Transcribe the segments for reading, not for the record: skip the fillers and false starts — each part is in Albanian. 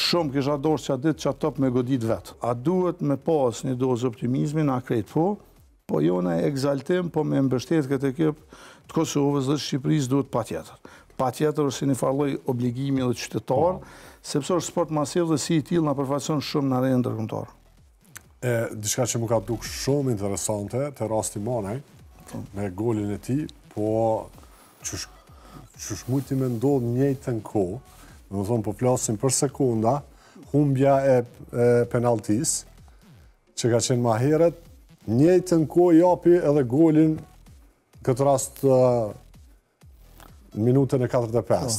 shumë kisha dorë që a ditë që a top me godit vetë. A duhet me pas një dozë optimizmi, na krejt po jo në egzaltim, po me mbështet këtë ekip të Kosovës dhe Shqipërisë duhet pa tjetër. Pa tjetër është një farloj obligimi dhe qytetar, sepse është sport masiv dhe si i tillë na përfaqëson shumë në arenën ndërkombëtare. Diçka që më ka duk shumë interesante të rasti Manaj, me golin e tij, po qysh mujti me ndodhë njëjtën kohë, do të thonë po flasim për sekunda, humbja e penaltis, që ka qenë ma heret, njëjtën kohë japi edhe golin këtë rast minutën e 45.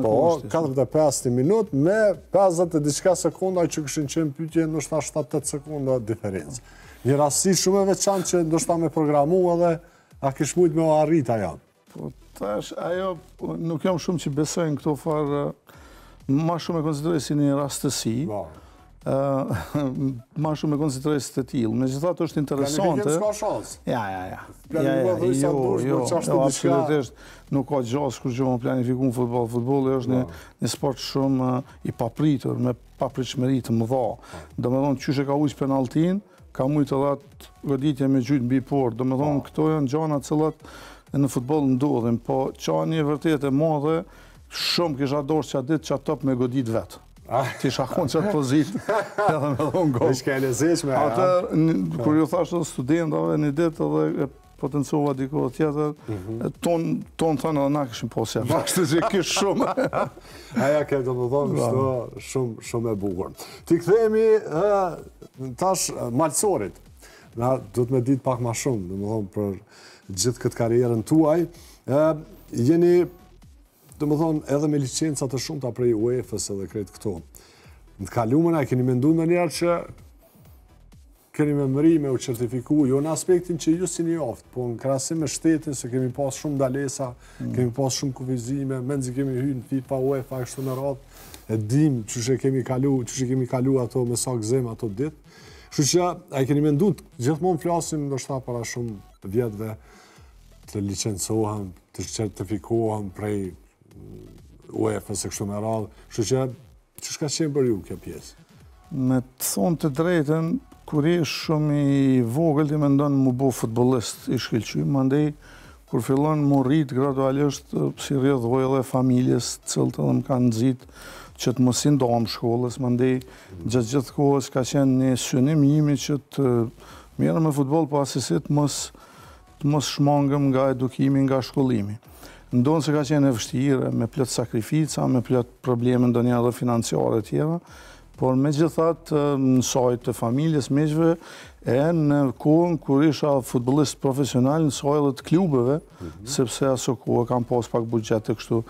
Po, 45 minut me 50 e diçka sekunda që këshin qenë pyetje ndoshta 7-8 sekunda diferencë. Një rasti shumë e veçantë që ndoshta me programu edhe a kish mujt me o arrit ajo. Po, tash, ajo nuk jam shumë që besojnë këto farë, ma shumë e konsideroj si një rastësi, ma shumë e konsideroj si të tillë. Megjithatë është interesante. Planifikim s'ka shans. Jo, absolutisht. Nuk ka gjasë kur që më planifiku në futbol. Futbolli është një sport shumë i papritur, me papritshmëri të mëdha. Domethënë, qysh e ka ujë penalltin, ka mujt edhe atë goditje me gjyt mbi port. Domethënë, këto janë gjëra të cilat në futboll ndodhin, po qani vërtet e madhe, shumë kisha dorë që a ditë që a top me godit vetë. Ti shakon që atë pozitë, edhe me dhonë gol. Ishka e lezeqme, kur ju thashtë të studentave një ditë edhe potencova diko tjetër, tonë thënë edhe na këshim posja. Kështë që kështë shumë. Aja ke do më dhonë shumë e bukur. Ti këthemi tash malësorit. Na du të me ditë pak ma shumë, do më dhonë për gjithë këtë karierën tuaj. Jeni, do më thonë, edhe me licencat të shumë të prej UEFA-s edhe krejtë këto. Në të kalumën a keni mendu në njerë që keni me mëri me u certifiku, jo në aspektin që ju si një oftë, po në krasim me shtetin se kemi pas shumë dalesa, kemi pas shumë kufizime, menzi kemi hynë FIFA, UEFA, kështu në radhë, e dim që që kemi kalu ato me sa gzem ato ditë. Kështu që a keni mendu, gjithmonë flasim ndoshta para shumë vjetëve të licencohem, të certifikohem prej UEFA se kështu me radhë. Kështu që shka qenë për ju kjo pjesë? Me të thonë të drejten, kur ish shumë i vogël ti mendon mu bo futbollist i shkëlqym, mandej kur fillon mu rrit gradualisht si rrjedhoj e familjes, cilët edhe më kanë nxit që të mos i ndam shkollës, mandej gjatë gjithë kohës ka qenë një synim imi që të merrem me futboll, po asisit të mos shmangëm nga edukimi, nga shkollimi. Ndonë se ka qenë e vështirë, me plot sakrifica, me plot probleme ndonjëherë dhe financiare tjera, por me gjithat në sajt të familjes meqve e në kohën kur isha futbollist profesional në sajt dhe të klubeve, sepse aso kohë kam pas pak budget të kështu.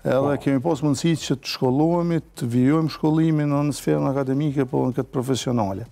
Edhe kemi pas mundësi që të shkollohemi, të vijojmë shkollimin në sferën akademike, po në këtë profesionale.